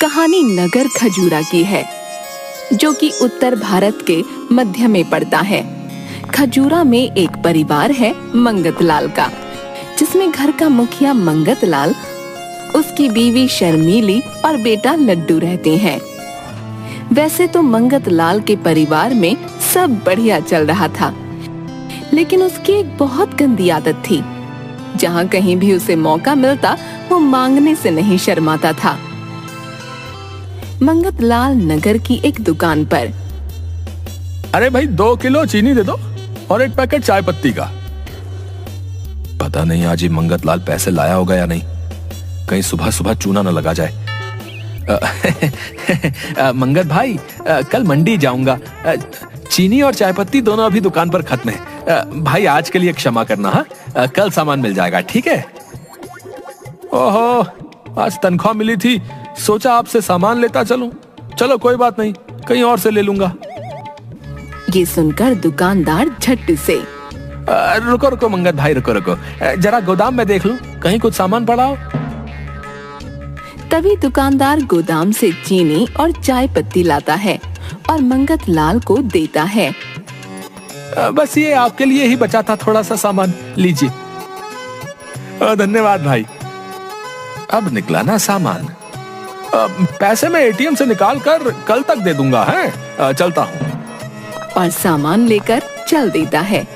कहानी नगर खजूरा की है, जो कि उत्तर भारत के मध्य में पड़ता है। खजूरा में एक परिवार है मंगतलाल का, जिसमें घर का मुखिया मंगतलाल, उसकी बीवी शर्मीली और बेटा लड्डू रहते हैं। वैसे तो मंगतलाल के परिवार में सब बढ़िया चल रहा था, लेकिन उसकी एक बहुत गंदी आदत थी। जहाँ कहीं भी उसे मौका मिलता वो मांगने से नहीं शर्माता था। मंगतलाल नगर की एक दुकान पर, अरे भाई 2 किलो चीनी दे दो और 1 पैकेट चाय पत्ती का। पता नहीं आज ही मंगतलाल पैसे लाया होगा या नहीं, कहीं सुबह सुबह चूना न लगा जाए। मंगत भाई, कल मंडी जाऊंगा, चीनी और चाय पत्ती दोनों अभी दुकान पर खत्म है। भाई आज के लिए क्षमा करना, हाँ, कल सामान मिल जाएगा, ठीक है? ओहो, आज तनख्वाह मिली थी, सोचा आपसे सामान लेता चलूं। चलो कोई बात नहीं, कहीं और से ले लूंगा। ये सुनकर दुकानदार झट से, रुको रुको मंगत भाई, रुको, जरा गोदाम में देख लूं, कहीं कुछ सामान पड़ा हो। तभी दुकानदार गोदाम से चीनी और चाय पत्ती लाता है और मंगतलाल को देता है। बस ये आपके लिए ही बचा था थोड़ा सा सामान, लीजिए। धन्यवाद भाई। अब निकला ना सामान, पैसे मैं एटीएम से निकाल कर कल तक दे दूंगा, है? चलता हूँ। और सामान लेकर चल देता है।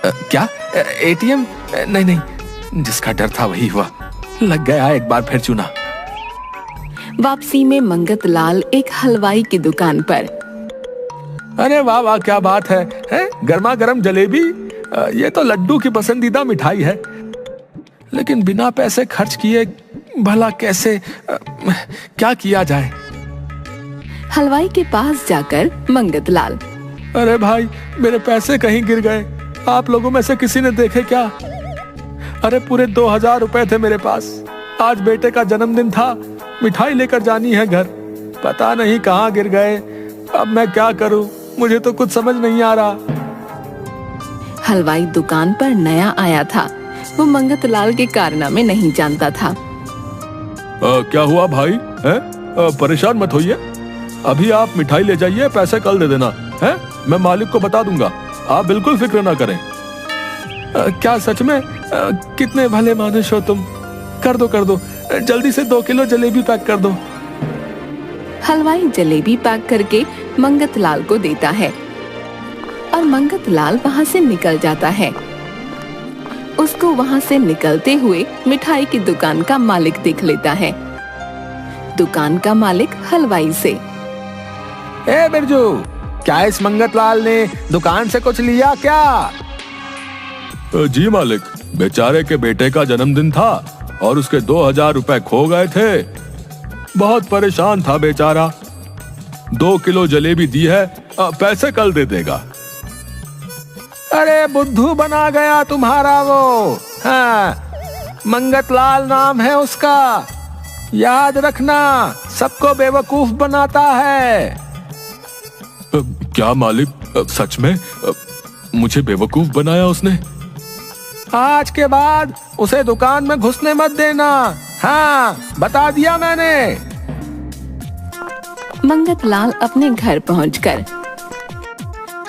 क्या एटीएम? नहीं, जिसका डर था वही हुआ, लग गया एक बार फिर चूना। वापसी में मंगतलाल एक हलवाई की दुकान पर, अरे वाह वाह, क्या बात है? गर्मा गर्म जलेबी, ये तो लड्डू की पसंदीदा मिठाई है। लेकिन बिना पैसे खर्च किए भला कैसे, क्या किया जाए? हलवाई के पास जाकर मंगतलाल, अरे भाई, मेरे पैसे कहीं गिर गए, आप लोगों में से किसी ने देखे क्या? अरे पूरे 2000 रुपए थे मेरे पास, आज बेटे का जन्मदिन था, मिठाई लेकर जानी है घर, पता नहीं कहाँ गिर गए। अब मैं क्या करूं, मुझे तो कुछ समझ नहीं आ रहा। हलवाई दुकान पर नया आया था, वो मंगतलाल के कारनामे नहीं जानता था। क्या हुआ भाई, परेशान मत होइए, अभी आप मिठाई ले जाइए, पैसे कल दे देना, है? मैं मालिक को बता दूंगा, आप बिल्कुल फिक्र ना करें। क्या सच में? कितने भले मानुष हो तुम, कर दो, जल्दी से 2 किलो जलेबी पैक कर दो। हलवाई जलेबी पैक करके मंगतलाल को देता है और मंगतलाल वहाँ से निकल जाता है। उसको वहाँ से निकलते हुए मिठाई की दुकान का मालिक देख लेता है। दुकान का मालिक हलवाई से, ए बिरजू, क्या इस मंगतलाल ने दुकान से कुछ लिया क्या? जी मालिक, बेचारे के बेटे का जन्मदिन था और उसके 2000 रुपए खो गए थे, बहुत परेशान था बेचारा। 2 किलो जलेबी दी है, पैसे कल दे देगा। अरे बुद्धू बना गया तुम्हारा वो, हाँ, मंगतलाल नाम है उसका, याद रखना, सबको बेवकूफ बनाता है। क्या मालिक, सच में मुझे बेवकूफ बनाया उसने? आज के बाद उसे दुकान में घुसने मत देना, हाँ, बता दिया मैंने। मंगतलाल अपने घर पहुंचकर,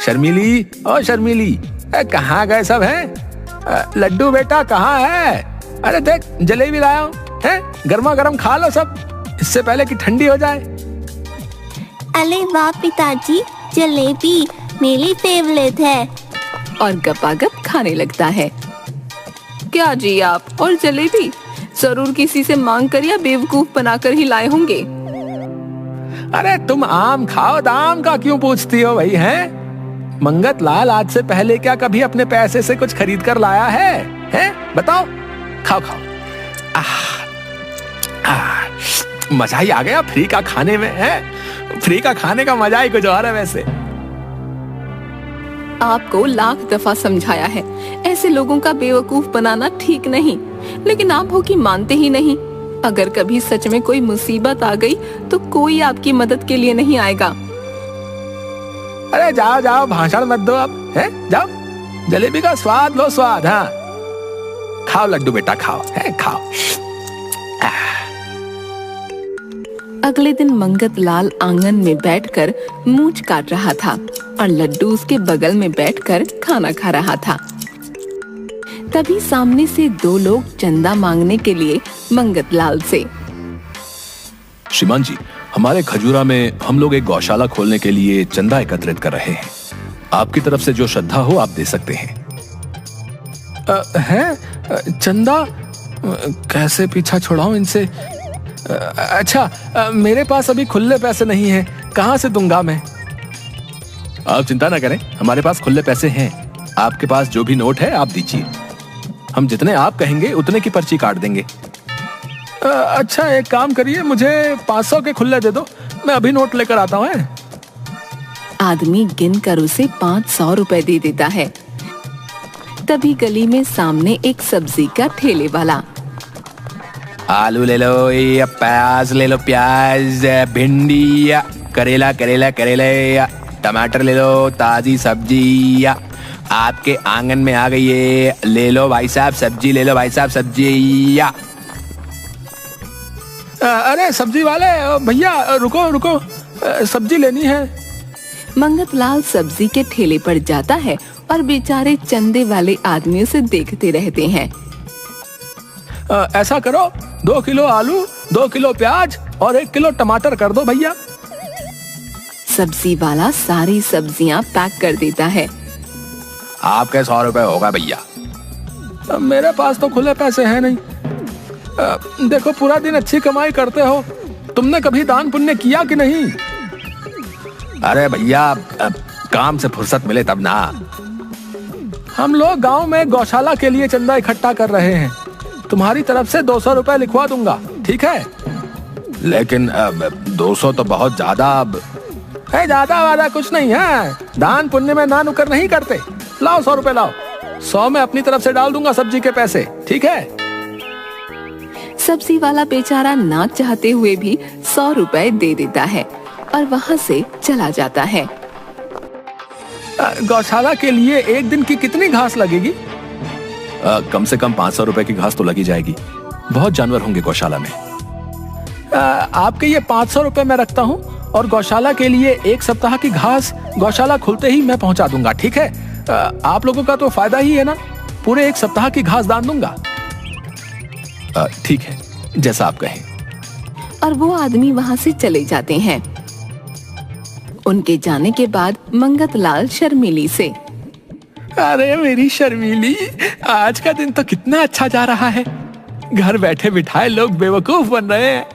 शर्मीली, ओ शर्मीली, कहाँ गए सब हैं? लड्डू बेटा कहाँ है? अरे देख, जलेबी लाया हूँ, है? गर्मा गर्म खा लो सब, इससे पहले कि ठंडी हो जाए। अरे वाह पिताजी, जलेबी मेरी फेवरेट है। और गपागप खाने लगता है। क्या जी आप, और जलेबी? जरूर किसी से मांग कर या बेवकूफ बनाकर ही लाए होंगे। अरे तुम आम खाओ, दाम का क्यों पूछती हो भाई, हैं? मंगतलाल आज से पहले क्या कभी अपने पैसे से कुछ खरीद कर लाया है? हैं? बताओ, खाओ। मजा ही आ गया फ्री का खाने में, है? फ्री का खाने का मजा ही कुछ और है वैसे। आपको लाख दफा समझाया है, ऐसे लोगों का बेवकूफ बनाना ठीक नहीं, लेकिन आप हो कि मानते ही नहीं। अगर कभी सच में कोई मुसीबत आ गई तो कोई आपकी मदद के लिए नहीं आएगा। अरे जाओ, भाषण मत दो अब, है? जाओ, जलेबी का स्वाद लो, स्वाद, हाँ। खाओ लड्डू बेटा, खाओ, है? खाओ। अगले दिन मंगत लाल आंगन में बैठकर मूंछ काट रहा था और लड्डू उसके बगल में बैठकर खाना खा रहा था। तभी सामने से दो लोग चंदा मांगने के लिए मंगत लाल से। श्रीमान जी, हमारे खजूरा में हम लोग एक गौशाला खोलने के लिए चंदा एकत्रित कर रहे हैं। आपकी तरफ से जो श्रद्धा हो आप दे सकते हैं। चंदा? कैसे पीछा छुड़ाऊं इनसे? अच्छा, मेरे पास अभी खुले पैसे नहीं हैं, कहां से दूंगा मैं? आप चिंता ना करें, हमारे पास खुले पैसे हैं। आपके पास जो भी नोट है आप दीजिए, हम जितने आप कहेंगे उतने की पर्ची काट देंगे। अच्छा, एक काम करिए, मुझे 500 के खुले दे दो, मैं अभी नोट लेकर आता हूँ। आदमी गिन कर उसे 500 रुपए दे देता है। तभी गली में सामने एक सब्जी का ठेले वाला। आलू ले लो, या प्याज ले लो, प्याज, भिंडी, या करेला करेला करेला, टमाटर ले लो, ताजी सब्जी या आपके आंगन में आ गई है, ले लो भाई साहब सब्जी, ले लो भाई साहब सब्जी। या अरे सब्जी वाले भैया, रुको रुको, सब्जी लेनी है। मंगत लाल सब्जी के ठेले पर जाता है और बेचारे चंदे वाले आदमी उसे देखते रहते हैं। ऐसा करो, 2 किलो आलू, 2 किलो प्याज और 1 किलो टमाटर कर दो भैया। सब्जी वाला सारी सब्जियां पैक कर देता है। आपके 100 रुपए होगा भैया। मेरे पास तो खुले पैसे हैं नहीं। देखो, पूरा दिन अच्छी कमाई करते हो, तुमने कभी दान पुण्य किया कि नहीं? अरे भैया, काम से फुर्सत मिले तब ना। हम लोग गांव में गौशाला के लिए चंदा इकट्ठा कर रहे हैं, तुम्हारी तरफ से 200 रुपए लिखवा दूंगा, ठीक है? लेकिन 200 तो बहुत ज्यादा। ज्यादा वादा कुछ नहीं है, दान पुण्य में ना नुकर नहीं करते। लाओ 100 रुपए लाओ, 100 में अपनी तरफ से डाल दूंगा सब्जी के पैसे, ठीक है? सब्जी वाला बेचारा ना चाहते हुए भी 100 रुपए दे देता है और वहाँ से चला जाता है। गौशाला के लिए एक दिन की कितनी घास लगेगी? कम से कम 500 रुपए की घास तो लगी जाएगी, बहुत जानवर होंगे गौशाला में। आपके ये 500 रुपए मैं रखता हूँ और गौशाला के लिए 1 सप्ताह की घास गौशाला खुलते ही मैं पहुंचा दूंगा, ठीक है? आप लोगों का तो फायदा ही है ना, पूरे 1 सप्ताह की घास दान दूंगा। ठीक है, जैसा आप कहें। और वो आदमी वहाँ से चले जाते हैं। उनके जाने के बाद मंगत लाल शर्मीली से। अरे मेरी शर्मीली, आज का दिन तो कितना अच्छा जा रहा है, घर बैठे बिठाए लोग बेवकूफ बन रहे हैं।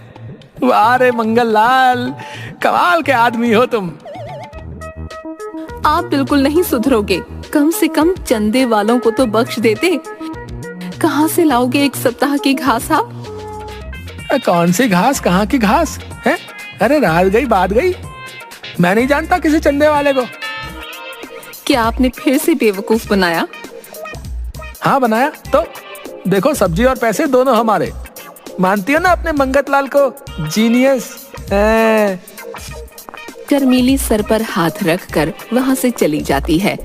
वाह रे मंगल लाल, कमाल के आदमी हो तुम। आप बिल्कुल नहीं सुधरोगे, कम से कम चंदे वालों को तो बख्श देते। कहाँ से लाओगे 1 सप्ताह की घास आप? कौन सी घास, कहाँ की घास है? अरे रात गई बात गई, मैं नहीं जानता किसी चंदे वाले को। क्या आपने फिर से बेवकूफ बनाया? हाँ बनाया तो। देखो, सब्जी और पैसे दोनों हमारे। मानती हो ना अपने मंगत लाल को? जीनियस। शर्मीली सर पर हाथ रखकर वहाँ से चली जाती है।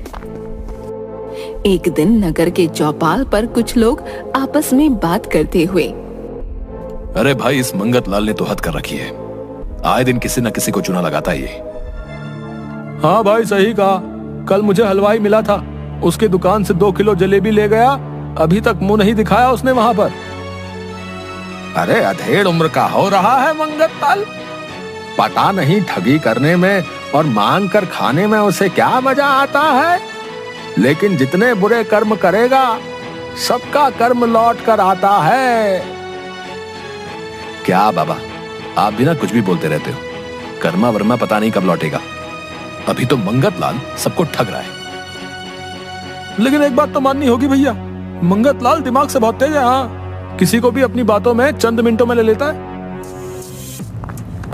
एक दिन नगर के चौपाल पर कुछ लोग आपस में बात करते हुए। अरे भाई, इस मंगत लाल ने तो हद कर रखी है, आए दिन किसी न किसी को चुना लगाता है ये। हाँ भाई, सही कहा। कल मुझे हलवाई मिला था, उसकी दुकान से 2 किलो जलेबी ले गया, अभी तक मुंह नहीं दिखाया उसने वहां पर। अरे अधेड़ उम्र का हो रहा है मंगत लाल, पता नहीं ठगी करने में और मांग कर खाने में उसे क्या मजा आता है, लेकिन जितने बुरे कर्म करेगा सबका कर्म लौट कर आता है। क्या बाबा, आप भी ना कुछ भी बोलते रहते हो, कर्मा वर्मा पता नहीं कब लौटेगा। अभी तो मंगत लाल सबको ठग रहा है। लेकिन एक बात तो माननी होगी भैया, मंगत लाल दिमाग से बहुत तेज है। हाँ, किसी को भी अपनी बातों में चंद मिनटों में ले लेता है।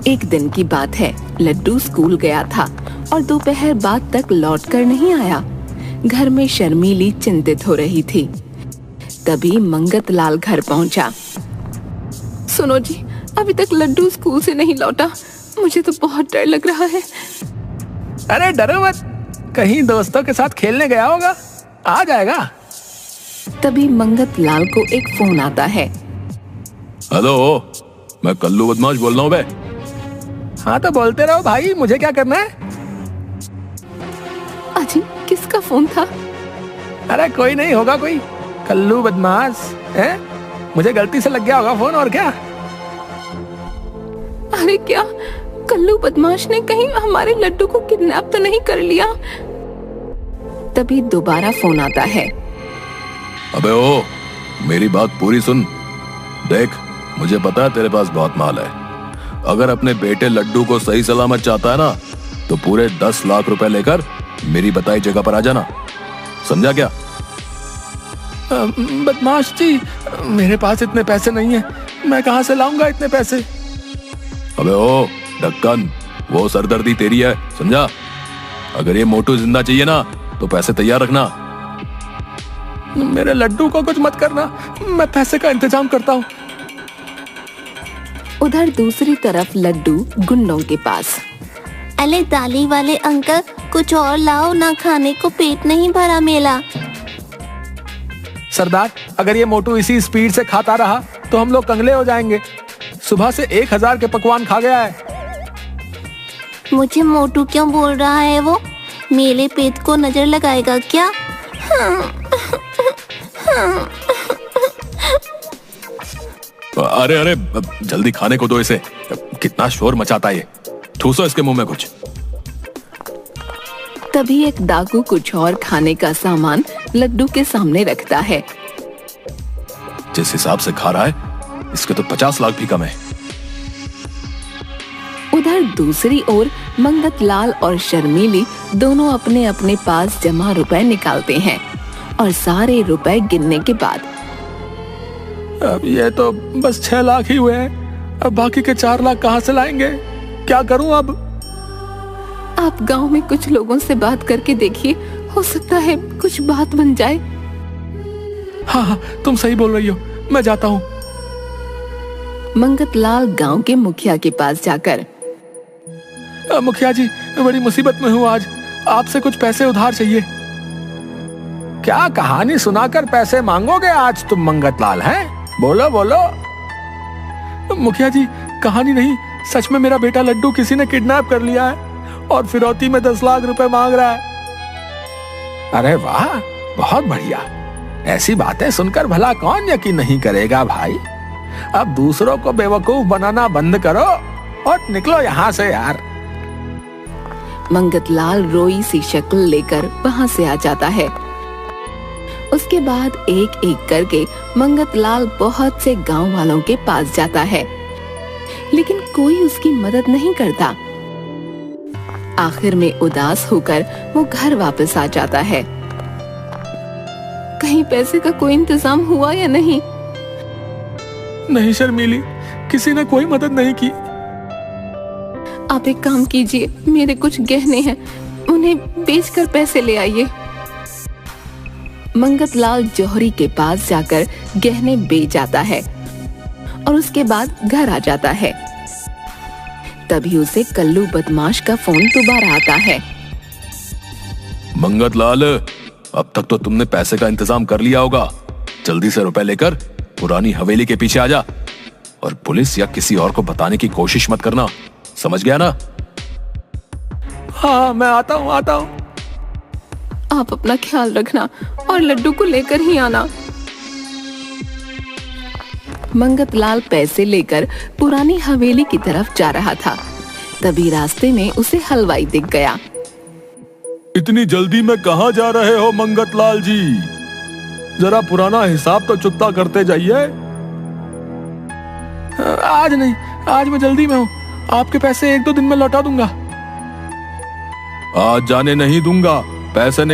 एक दिन की बात है, लड्डू स्कूल गया था और दोपहर बाद तक लौटकर नहीं आया। घर में शर्मीली चिंतित हो रही थी। तभी मंगत लाल घर पहुंचा। सुनो जी, अभी तक लड्डू स्कूल से नहीं लौटा, मुझे तो बहुत डर लग रहा है। अरे डरो मत, कहीं दोस्तों के साथ खेलने गया होगा, आ जाएगा। तभी मंगत लाल को एक फोन आता है। हेलो, मैं कल्लू बदमाश बोल रहा हूँ बे। हाँ तो बोलते रहो भाई, मुझे क्या करना है? अजी किसका फोन था? अरे कोई नहीं, होगा कोई कल्लू बदमाश है, मुझे गलती से लग गया होगा फोन, और क्या। अरे क्या कल्लू बदमाश ने कहीं हमारे लड्डू को किडनैप तो नहीं कर लिया? तभी दोबारा फोन आता है। अबे ओ, मेरी बात पूरी सुन। देख, मुझे पता है तेरे पास बहुत माल है। अगर अपने बेटे लड्डू को सही सलामत चाहता है ना, तो पूरे 10 लाख रुपए लेकर मेरी बताई जगह पर आ जाना, समझा क्या? बदमाश जी, मेरे पास इतने पैसे नहीं है, मैं कहां से लाऊंगा इतने पैसे? अबे ओ ढक्कन, वो सरदर्दी तेरी है, समझा? अगर ये मोटू जिंदा चाहिए ना, तो पैसे तैयार रखना। मेरे लड्डू को कुछ मत करना, मैं पैसे का इंतजाम करता हूँ। उधर दूसरी तरफ लड्डू गुंडों के पास। अले दाली वाले अंकल, कुछ और लाओ ना, खाने को पेट नहीं भरा मेरा। सरदार, अगर ये मोटू इसी स्पीड से खाता रहा तो हम लोग कंगले हो जाएंगे। सुबह से 1000 के पकवान खा गया है। मुझे मोटू क्यों बोल रहा है वो? मेरे पेट को नजर लगाएगा क्या? अरे अरे, जल्दी खाने को दो इसे, कितना शोर मचाता है ये। ठूसो इसके मुंह में कुछ। तभी एक डाकू कुछ और खाने का सामान लड्डू के सामने रखता है। जिस हिसाब से खा रहा है, इसके तो 50 लाख भी कम है। उधर दूसरी ओर मंगतलाल और शर्मीली दोनों अपने अपने पास जमा रुपए निकालते हैं और सारे रुपए गिनने के बाद, अब ये तो बस 6 लाख ही हुए हैं, अब बाकी के 4 लाख कहाँ से लाएंगे? क्या करूं अब? आप गांव में कुछ लोगों से बात करके देखिए, हो सकता है कुछ बात बन जाए। हाँ हाँ, तुम सही बोल रही हो, मैं जाता हूँ। मंगतलाल गांव के मुखिया के पास जाकर, मुखिया जी, बड़ी मुसीबत में हूँ आज, आपसे कुछ पैसे उधार चाहिए। क्या कहानी सुनाकर पैसे मांगोगे आज तुम मंगतलाल, हैं? बोलो बोलो। मुखिया जी, कहानी नहीं, सच में मेरा बेटा लड्डू किसी ने किडनैप कर लिया है और फिरौती में 10 लाख रुपए मांग रहा है। अरे वाह, बहुत बढ़िया। ऐसी बातें सुनकर भला कौन यकीन नहीं करेगा भाई। अब दूसरों को बेवकूफ बनाना बंद करो और निकलो यहाँ से यार। मंगतलाल रोई सी शक्ल लेकर वहाँ से आ जाता है। उसके बाद एक एक करके मंगतलाल बहुत से गांव वालों के पास जाता है, लेकिन कोई उसकी मदद नहीं करता। आखिर में उदास होकर वो घर वापस आ जाता है। कहीं पैसे का कोई इंतजाम हुआ या नहीं? नहीं शर्मीली, किसी ने कोई मदद नहीं की। आप एक काम कीजिए, मेरे कुछ गहने हैं, उन्हें बेचकर पैसे ले आइए। मंगतलाल जौहरी के पास जाकर गहने बेच आता है और उसके बाद घर आ जाता है। तभी उसे कल्लू बदमाश का फोन दोबारा आता है। मंगतलाल, अब तक तो तुमने पैसे का इंतजाम कर लिया होगा। जल्दी से रुपए लेकर पुरानी हवेली के पीछे आ जा और पुलिस या किसी और को बताने की कोशिश मत करना, समझ गया ना? हाँ, मैं आता हूँ। आप अपना ख्याल रखना और लड्डू को लेकर ही आना। मंगतलाल पैसे लेकर पुरानी हवेली की तरफ जा रहा था। तभी रास्ते में उसे हलवाई दिख गया। इतनी जल्दी में कहाँ जा रहे हो मंगतलाल जी? जरा पुराना हिसाब तो चुकता करते जाइए। आज नहीं, आज मैं जल्दी में हूँ, आपके पैसे 1-2 दिन में लौटा दूंगा। आज जाने नहीं दूंगा, पैसे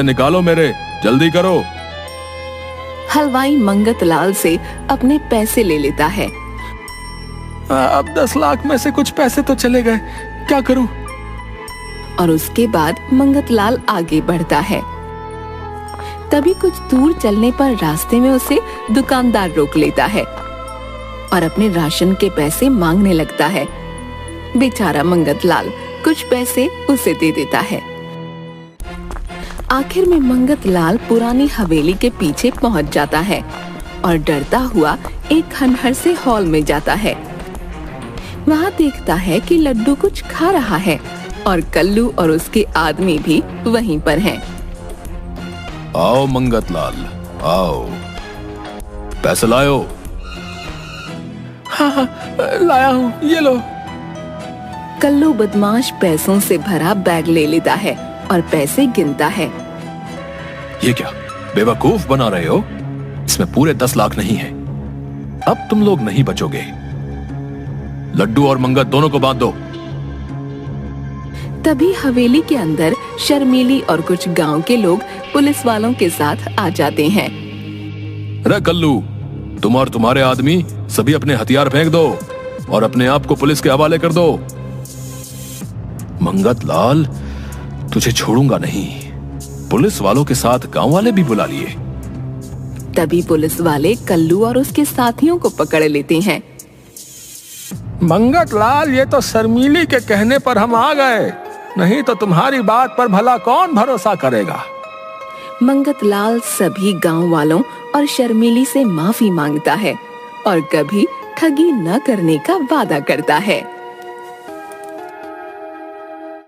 निकालो मेरे, जल्दी करो। हलवाई मंगतलाल से अपने पैसे ले लेता है। अब 10 लाख में से कुछ पैसे तो चले गए, क्या करूं? और उसके बाद मंगतलाल आगे बढ़ता है। तभी कुछ दूर चलने पर रास्ते में उसे दुकानदार रोक लेता है और अपने राशन के पैसे मांगने लगता है। बेचारा मंगतलाल कुछ पैसे उसे दे देता है। आखिर में मंगतलाल पुरानी हवेली के पीछे पहुंच जाता है और डरता हुआ एक खंडहर से हॉल में जाता है। वहाँ देखता है कि लड्डू कुछ खा रहा है और कल्लू और उसके आदमी भी वहीं पर हैं। आओ मंगतलाल, आओ, पैसे लायो। हाँ, लाया हूँ, ये लो। कल्लू बदमाश पैसों से भरा बैग ले लेता है और पैसे गिनता है। ये क्या बेवकूफ बना रहे हो? इसमें पूरे 10 लाख नहीं है। अब तुम लोग नहीं बचोगे। लड्डू और मंगत दोनों को बांध दो। तभी हवेली के अंदर शर्मीली और कुछ गांव के लोग पुलिस वालों के साथ आ जाते हैं। रे कल्लू, तुम और तुम्हारे आदमी सभी अपने हथियार फेंक दो और अपने आप को पुलिस के हवाले कर दो। मंगतलाल, तुझे छोड़ूंगा नहीं। पुलिस वालों के साथ गांव वाले भी बुला लिए। तभी पुलिस वाले कल्लू और उसके साथियों को पकड़ लेते हैं। मंगतलाल, ये तो शर्मीली के कहने पर हम आ गए, नहीं तो तुम्हारी बात पर भला कौन भरोसा करेगा। मंगतलाल सभी गांव वालों और शर्मीली से माफी मांगता है और कभी ठगी न करने का वादा करता है।